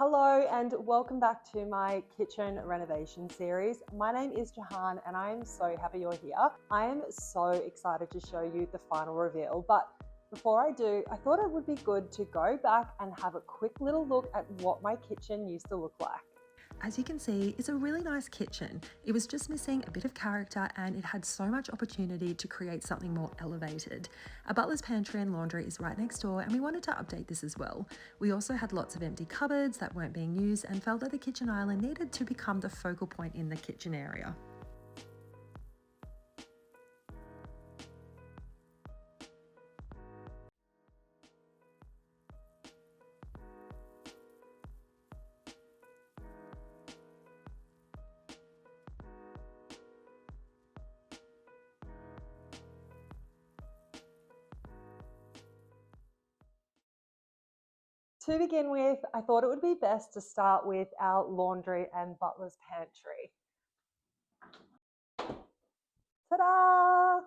Hello and welcome back to my kitchen renovation series. My name is Jahan and I am so happy you're here. I am so excited to show you the final reveal, but before I do, I thought it would be good to go back and have a quick little look at what my kitchen used to look like. As you can see, it's a really nice kitchen. It was just missing a bit of character and it had so much opportunity to create something more elevated. A butler's pantry and laundry is right next door and we wanted to update this as well. We also had lots of empty cupboards that weren't being used and felt that the kitchen island needed to become the focal point in the kitchen area. To begin with, I thought it would be best to start with our laundry and butler's pantry. Ta-da!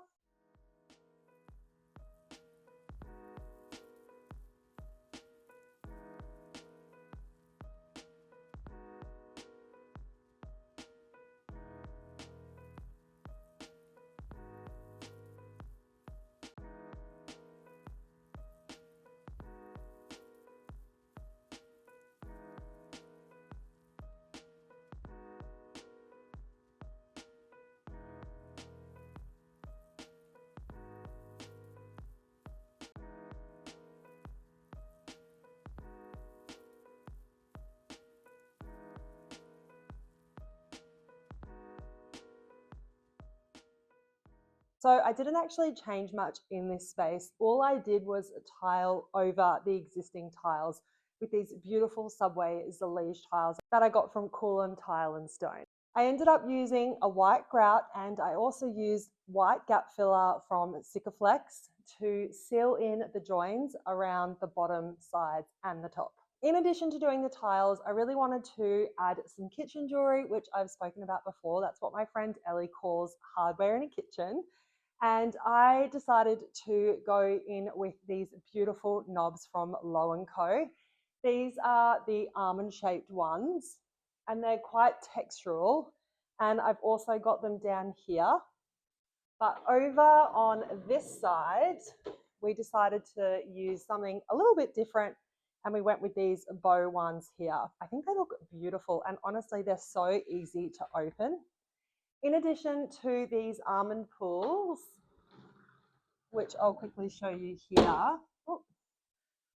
So I didn't actually change much in this space. All I did was tile over the existing tiles with these beautiful Subway Zellige tiles that I got from Coolum Tile and Stone. I ended up using a white grout and I also used white gap filler from Sikaflex to seal in the joins around the bottom, sides and the top. In addition to doing the tiles, I really wanted to add some kitchen jewelry, which I've spoken about before. That's what my friend Ellie calls hardware in a kitchen. And I decided to go in with these beautiful knobs from Low & Co. These are the almond-shaped ones, and they're quite textural. And I've also got them down here. But over on this side, we decided to use something a little bit different, and we went with these bow ones here. I think they look beautiful, and honestly, they're so easy to open. In addition to these almond pools, which I'll quickly show you here,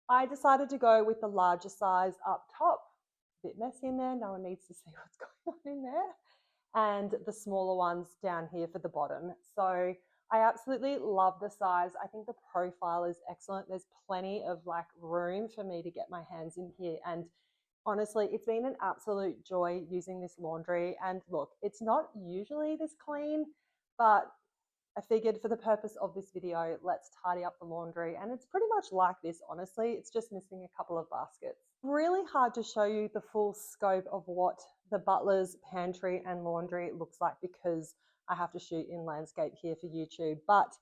I decided to go with the larger size up top. A bit messy in there, no one needs to see what's going on in there. And the smaller ones down here for the bottom. So I absolutely love the size. I think the profile is excellent. There's plenty of room for me to get my hands in here, and honestly, it's been an absolute joy using this laundry. And look, it's not usually this clean, but I figured for the purpose of this video, let's tidy up the laundry. And it's pretty much like this, honestly. It's just missing a couple of baskets. Really hard to show you the full scope of what the butler's pantry and laundry looks like because I have to shoot in landscape here for YouTube. But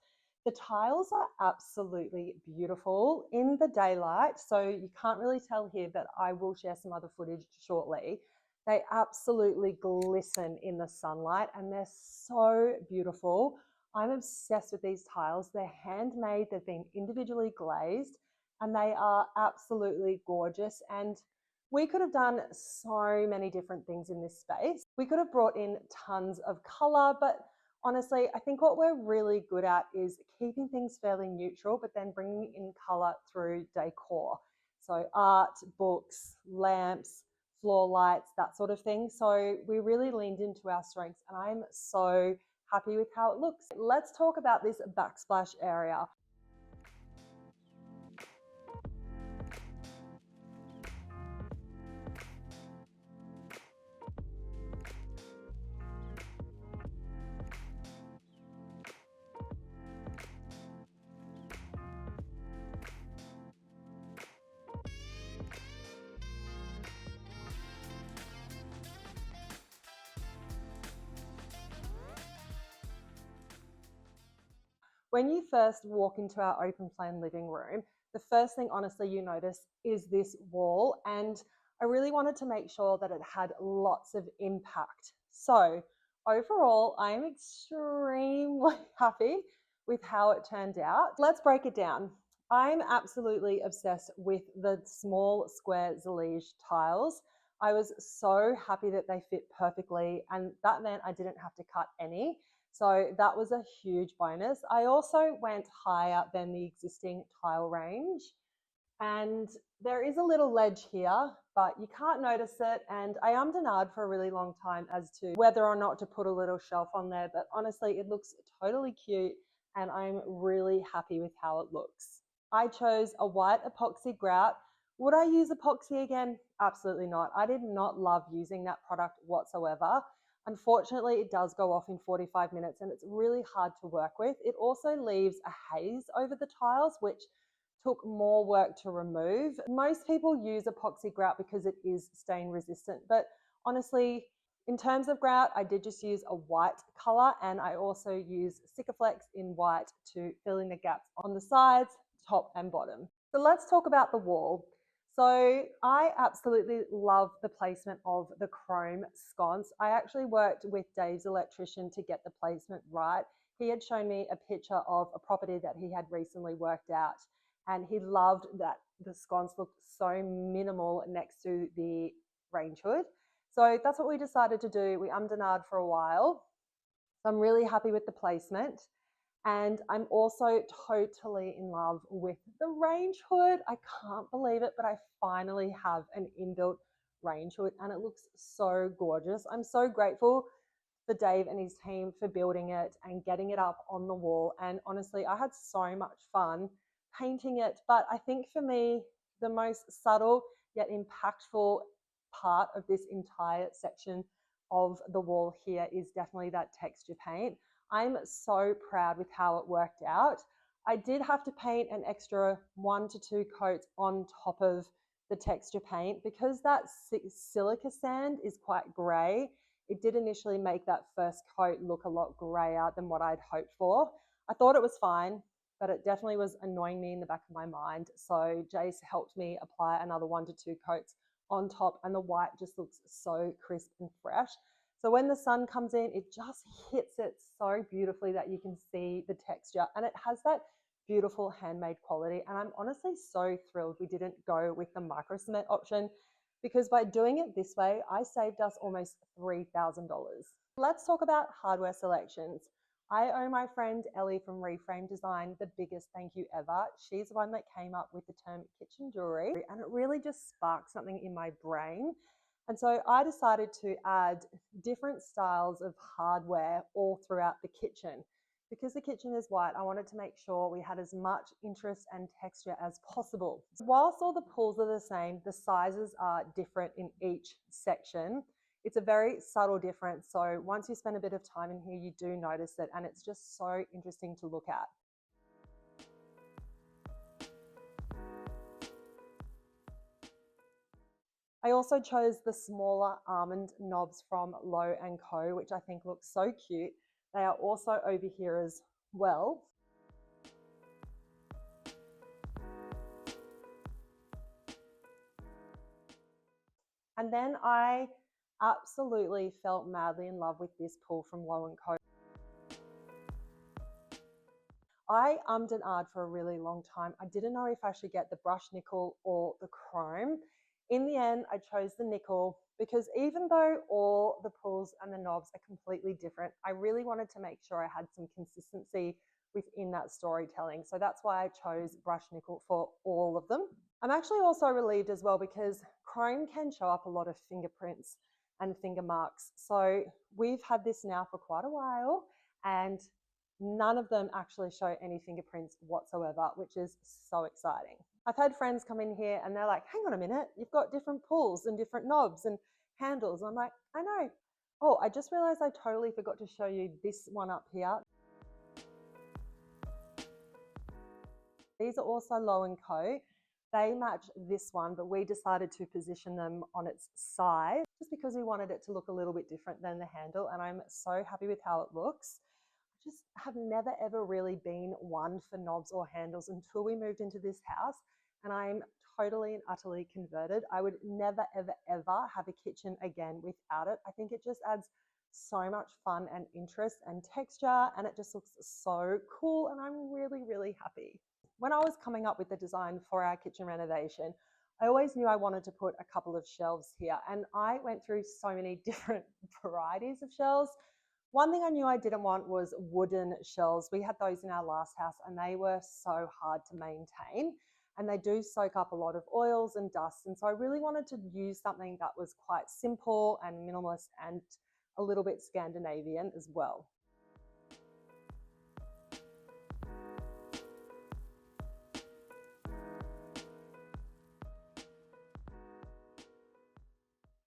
the tiles are absolutely beautiful in the daylight, so you can't really tell here, but I will share some other footage shortly. They absolutely glisten in the sunlight and they're so beautiful. I'm obsessed with these tiles. They're handmade, they've been individually glazed, and they are absolutely gorgeous. And we could have done so many different things in this space. We could have brought in tons of color, but honestly, I think what we're really good at is keeping things fairly neutral, but then bringing in color through decor. So art, books, lamps, floor lights, that sort of thing. So we really leaned into our strengths, and I'm so happy with how it looks. Let's talk about this backsplash area. When you first walk into our open plan living room, the first thing honestly you notice is this wall, and I really wanted to make sure that it had lots of impact. So overall, I'm extremely happy with how it turned out. Let's break it down. I'm absolutely obsessed with the small square Zellige tiles. I was so happy that they fit perfectly, and that meant I didn't have to cut any. So that was a huge bonus. I also went higher than the existing tile range, and there is a little ledge here, but you can't notice it. And I ummed and ahed for a really long time as to whether or not to put a little shelf on there, but honestly, it looks totally cute and I'm really happy with how it looks. I chose a white epoxy grout. Would I use epoxy again? Absolutely not. I did not love using that product whatsoever. Unfortunately, it does go off in 45 minutes and it's really hard to work with. It also leaves a haze over the tiles, which took more work to remove. Most people use epoxy grout because it is stain resistant, but honestly, in terms of grout, I did just use a white color, and I also use Sikaflex in white to fill in the gaps on the sides, top and bottom. So let's talk about the wall. So I absolutely love the placement of the chrome sconce. I actually worked with Dave's electrician to get the placement right. He had shown me a picture of a property that he had recently worked out, and he loved that the sconce looked so minimal next to the range hood. So that's what we decided to do. We ummed and ahed for a while. So I'm really happy with the placement. And I'm also totally in love with the range hood. I can't believe it, but I finally have an inbuilt range hood and it looks so gorgeous. I'm so grateful for Dave and his team for building it and getting it up on the wall. And honestly, I had so much fun painting it. But I think for me, the most subtle yet impactful part of this entire section of the wall here is definitely that texture paint. I'm so proud with how it worked out. I did have to paint an extra 1 to 2 coats on top of the texture paint because that silica sand is quite grey. It did initially make that first coat look a lot grayer than what I'd hoped for. I thought it was fine, but it definitely was annoying me in the back of my mind. So Jace helped me apply another 1 to 2 coats on top, and the white just looks so crisp and fresh. So when the sun comes in, it just hits it so beautifully that you can see the texture, and it has that beautiful handmade quality. And I'm honestly so thrilled we didn't go with the micro cement option, because by doing it this way, I saved us almost $3,000. Let's talk about hardware selections. I owe my friend Ellie from Reframe Design the biggest thank you ever. She's the one that came up with the term kitchen jewelry, and it really just sparked something in my brain. And so I decided to add different styles of hardware all throughout the kitchen. Because the kitchen is white, I wanted to make sure we had as much interest and texture as possible. Whilst all the pulls are the same, the sizes are different in each section. It's a very subtle difference. So once you spend a bit of time in here, you do notice it, and it's just so interesting to look at. I also chose the smaller almond knobs from Low & Co, which I think looks so cute. They are also over here as well. And then I absolutely fell madly in love with this pull from Low & Co. I ummed and ahed for a really long time. I didn't know if I should get the brushed nickel or the chrome. In the end, I chose the nickel because even though all the pulls and the knobs are completely different, I really wanted to make sure I had some consistency within that storytelling. So that's why I chose brushed nickel for all of them. I'm actually also relieved as well because chrome can show up a lot of fingerprints and finger marks. So we've had this now for quite a while, and none of them actually show any fingerprints whatsoever, which is so exciting. I've had friends come in here and they're like, hang on a minute, you've got different pulls and different knobs and handles. And I'm like, I know. Oh, I just realized I totally forgot to show you this one up here. These are also Low & Co. They match this one, but we decided to position them on its side just because we wanted it to look a little bit different than the handle, and I'm so happy with how it looks. I just have never ever really been one for knobs or handles until we moved into this house, and I'm totally and utterly converted. I would never, ever, ever have a kitchen again without it. I think it just adds so much fun and interest and texture, and it just looks so cool, and I'm really, really happy. When I was coming up with the design for our kitchen renovation, I always knew I wanted to put a couple of shelves here, and I went through so many different varieties of shelves. One thing I knew I didn't want was wooden shelves. We had those in our last house and they were so hard to maintain, and they do soak up a lot of oils and dust. And so I really wanted to use something that was quite simple and minimalist and a little bit Scandinavian as well.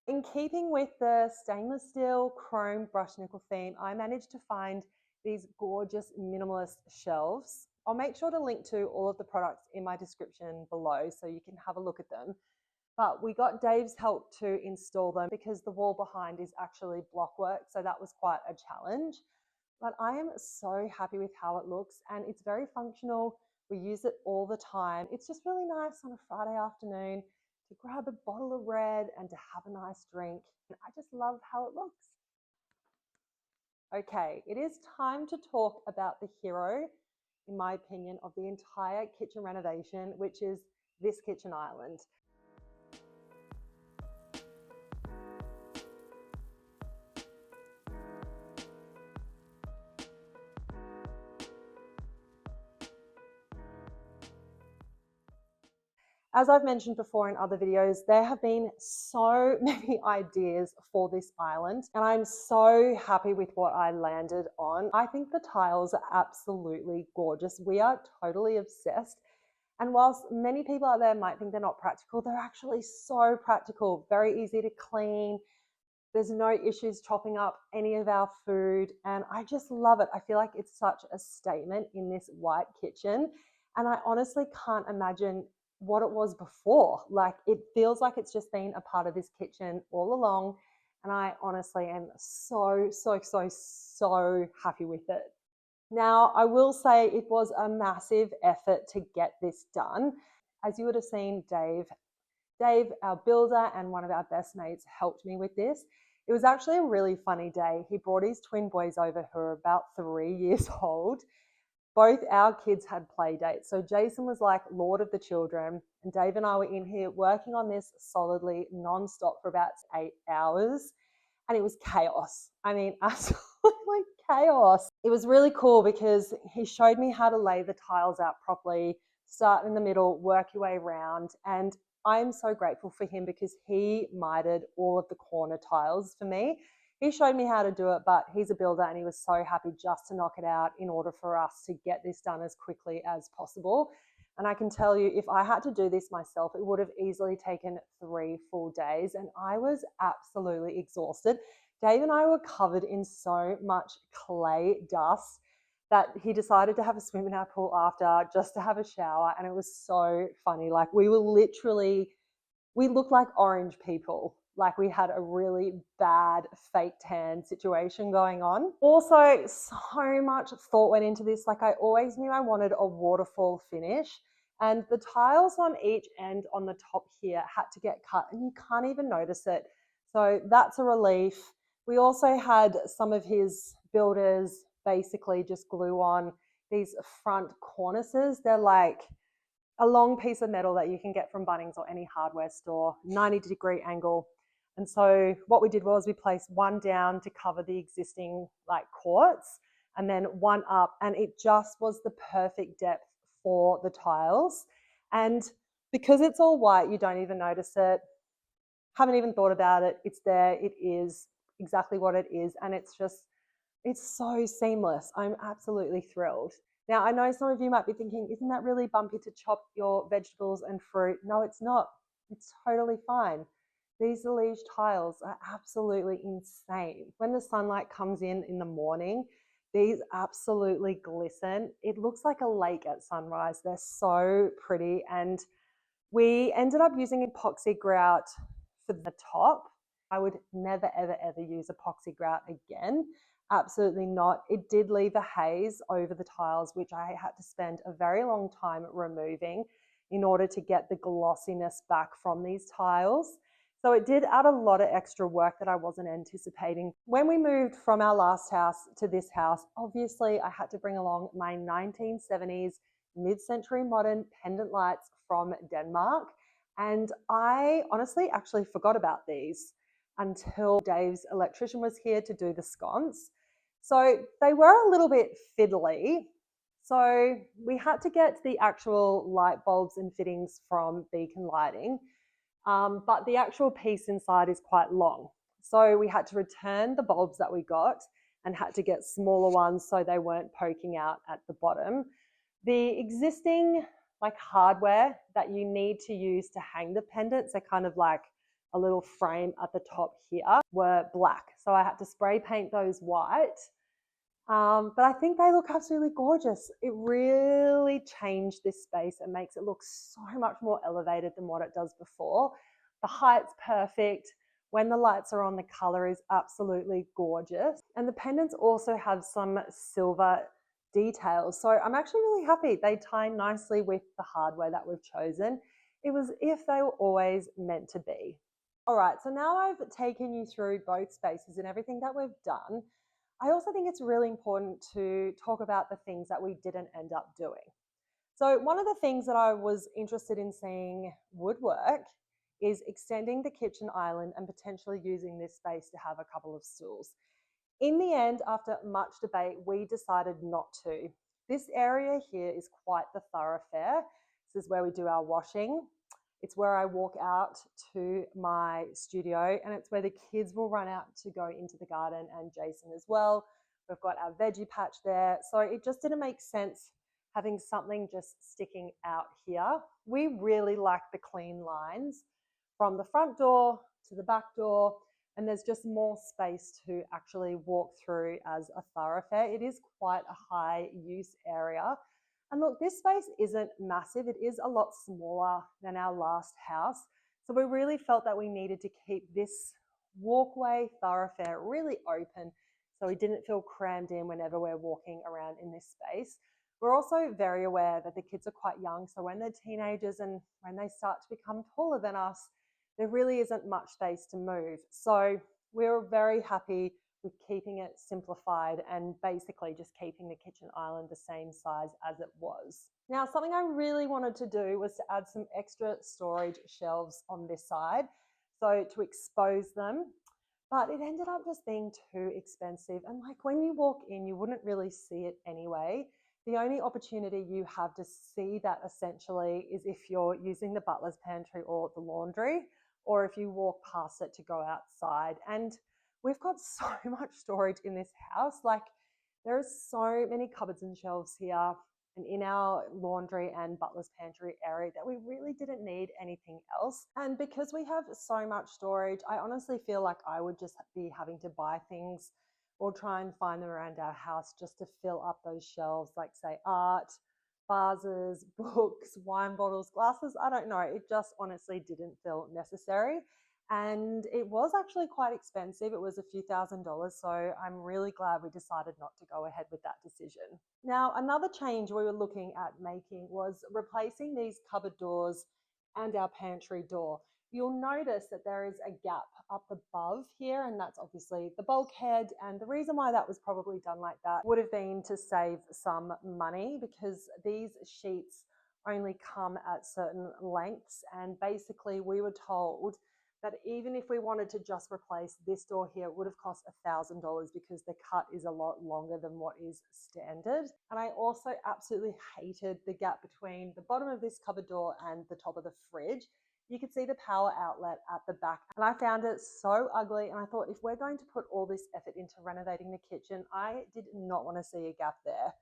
In keeping with the stainless steel chrome brush nickel theme, I managed to find these gorgeous minimalist shelves. I'll make sure to link to all of the products in my description below so you can have a look at them. But we got Dave's help to install them because the wall behind is actually blockwork, so that was quite a challenge. But I am so happy with how it looks, and it's very functional. We use it all the time. It's just really nice on a Friday afternoon to grab a bottle of red and to have a nice drink. And I just love how it looks. Okay, it is time to talk about the hero, in my opinion, of the entire kitchen renovation, which is this kitchen island. As I've mentioned before in other videos, there have been so many ideas for this island, and I'm so happy with what I landed on. I think the tiles are absolutely gorgeous. We are totally obsessed. And whilst many people out there might think they're not practical, they're actually so practical, very easy to clean. There's no issues chopping up any of our food, and I just love it. I feel like it's such a statement in this white kitchen, and I honestly can't imagine what it was before. Like, it feels like it's just been a part of this kitchen all along, and I honestly am so, so, so, so happy with it. Now, I will say it was a massive effort to get this done. As you would have seen, Dave, our builder and one of our best mates, helped me with this. It was actually a really funny day. He brought his twin boys over who are about 3 years old. Both our kids had play dates. So Jason was like Lord of the Children, and Dave and I were in here working on this solidly non-stop for about 8 hours, and it was chaos. I mean, absolutely chaos. It was really cool because he showed me how to lay the tiles out properly, start in the middle, work your way around, and I am so grateful for him because he mitered all of the corner tiles for me. He showed me how to do it, but he's a builder and he was so happy just to knock it out in order for us to get this done as quickly as possible. And I can tell you, if I had to do this myself, it would have easily taken 3 full days, and I was absolutely exhausted. Dave and I were covered in so much clay dust that he decided to have a swim in our pool after just to have a shower, and it was so funny. Like, we looked like orange people. Like, we had a really bad fake tan situation going on. Also, so much thought went into this. Like, I always knew I wanted a waterfall finish, and the tiles on each end on the top here had to get cut, and you can't even notice it. So that's a relief. We also had some of his builders basically just glue on these front cornices. They're like a long piece of metal that you can get from Bunnings or any hardware store, 90-degree angle. And so what we did was we placed one down to cover the existing like quartz, and then one up, and it just was the perfect depth for the tiles. And because it's all white, you don't even notice it. Haven't even thought about it. It's there. It is exactly what it is. And it's so seamless. I'm absolutely thrilled. Now, I know some of you might be thinking, isn't that really bumpy to chop your vegetables and fruit? No, it's not. It's totally fine. These Zellige tiles are absolutely insane. When the sunlight comes in the morning, these absolutely glisten. It looks like a lake at sunrise. They're so pretty. And we ended up using epoxy grout for the top. I would never, ever, ever use epoxy grout again. Absolutely not. It did leave a haze over the tiles, which I had to spend a very long time removing. in order to get the glossiness back from these tiles. So it did add a lot of extra work that I wasn't anticipating. When we moved from our last house to this house, obviously I had to bring along my 1970s mid-century modern pendant lights from Denmark. And I honestly actually forgot about these until Dave's electrician was here to do the sconce. So they were a little bit fiddly. So we had to get the actual light bulbs and fittings from Beacon Lighting. But the actual piece inside is quite long. So we had to return the bulbs that we got and had to get smaller ones so they weren't poking out at the bottom. The existing hardware that you need to use to hang the pendants, they're kind of like a little frame at the top here, were black. So I had to spray paint those white. But I think they look absolutely gorgeous. It really changed this space and makes it look so much more elevated than what it does before. The height's perfect. When the lights are on, the color is absolutely gorgeous. And the pendants also have some silver details. So I'm actually really happy. They tie nicely with the hardware that we've chosen. It was if they were always meant to be. All right, so now I've taken you through both spaces and everything that we've done. I also think it's really important to talk about the things that we didn't end up doing. So one of the things that I was interested in seeing would work is extending the kitchen island and potentially using this space to have a couple of stools. In the end, after much debate, we decided not to. This area here is quite the thoroughfare. This is where we do our washing. It's where I walk out to my studio, and it's where the kids will run out to go into the garden, and Jason as well. We've got our veggie patch there. So it just didn't make sense having something just sticking out here. We really like the clean lines from the front door to the back door, and there's just more space to actually walk through as a thoroughfare. It is quite a high use area. And look, this space isn't massive. It is a lot smaller than our last house. So we really felt that we needed to keep this walkway thoroughfare really open so we didn't feel crammed in whenever we're walking around in this space. We're also very aware that the kids are quite young. So when they're teenagers and when they start to become taller than us, there really isn't much space to move. So we were very happy with keeping it simplified and basically just keeping the kitchen island the same size as it was. Now, something I really wanted to do was to add some extra storage shelves on this side, so to expose them, but it ended up just being too expensive. And when you walk in, you wouldn't really see it anyway. The only opportunity you have to see that essentially is if you're using the butler's pantry or the laundry, or if you walk past it to go outside. And we've got so much storage in this house. There are so many cupboards and shelves here and in our laundry and butler's pantry area that we really didn't need anything else. And because we have so much storage, I honestly feel like I would just be having to buy things or try and find them around our house just to fill up those shelves, like say art, vases, books, wine bottles, glasses. I don't know. It just honestly didn't feel necessary. And it was actually quite expensive. It was a few $1,000s. So I'm really glad we decided not to go ahead with that decision. Now, another change we were looking at making was replacing these cupboard doors and our pantry door. You'll notice that there is a gap up above here, and that's obviously the bulkhead. And the reason why that was probably done like that would have been to save some money, because these sheets only come at certain lengths. And basically we were told that even if we wanted to just replace this door here, it would have cost $1,000 because the cut is a lot longer than what is standard. And I also absolutely hated the gap between the bottom of this cupboard door and the top of the fridge. You could see the power outlet at the back, and I found it so ugly. And I thought, if we're going to put all this effort into renovating the kitchen, I did not want to see a gap there.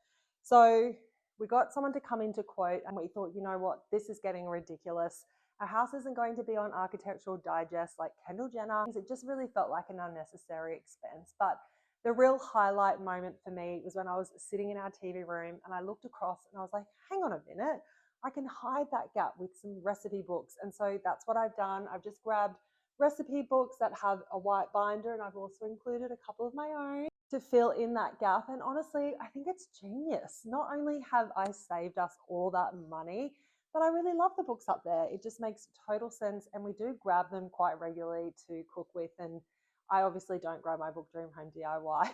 So we got someone to come in to quote, and we thought, you know what, this is getting ridiculous. Our house isn't going to be on Architectural Digest like Kendall Jenner. It just really felt like an unnecessary expense. But the real highlight moment for me was when I was sitting in our TV room and I looked across and I was like, hang on a minute, I can hide that gap with some recipe books. And so that's what I've done. I've just grabbed recipe books that have a white binder, and I've also included a couple of my own to fill in that gap. And honestly, I think it's genius. Not only have I saved us all that money, But I really love the books up there. It just makes total sense. And we do grab them quite regularly to cook with. And I obviously don't grab my book Dream Home DIY.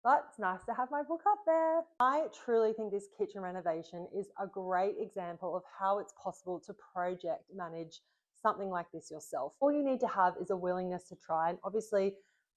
But it's nice to have my book up there. I truly think this kitchen renovation is a great example of how it's possible to project manage something like this yourself. All you need to have is a willingness to try, and obviously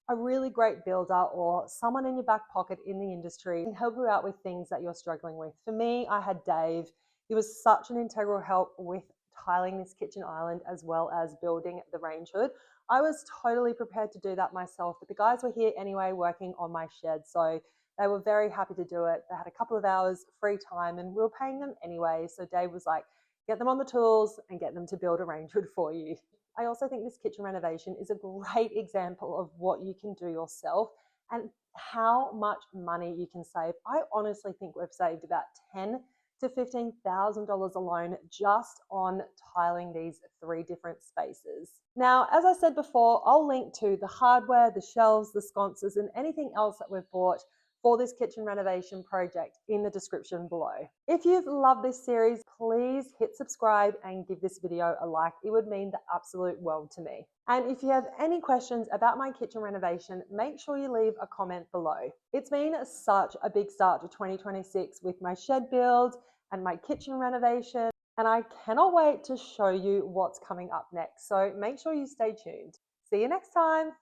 a really great builder or someone in your back pocket in the industry can help you out with things that you're struggling with. For me, I had Dave. He was such an integral help with tiling this kitchen island as well as building the range hood. I was totally prepared to do that myself, but the guys were here anyway working on my shed, so they were very happy to do it. They had a couple of hours free time and we were paying them anyway, so Dave was like, get them on the tools and get them to build a range hood for you. I also think this kitchen renovation is a great example of what you can do yourself and how much money you can save. I honestly think we've saved about $10,000 to $15,000 alone just on tiling these 3 different spaces. Now, as I said before, I'll link to the hardware, the shelves, the sconces, and anything else that we've bought for this kitchen renovation project in the description below. If you've loved this series, please hit subscribe and give this video a like. It would mean the absolute world to me. And if you have any questions about my kitchen renovation, make sure you leave a comment below. It's been such a big start to 2026 with my shed build and my kitchen renovation, and I cannot wait to show you what's coming up next. So make sure you stay tuned. See you next time.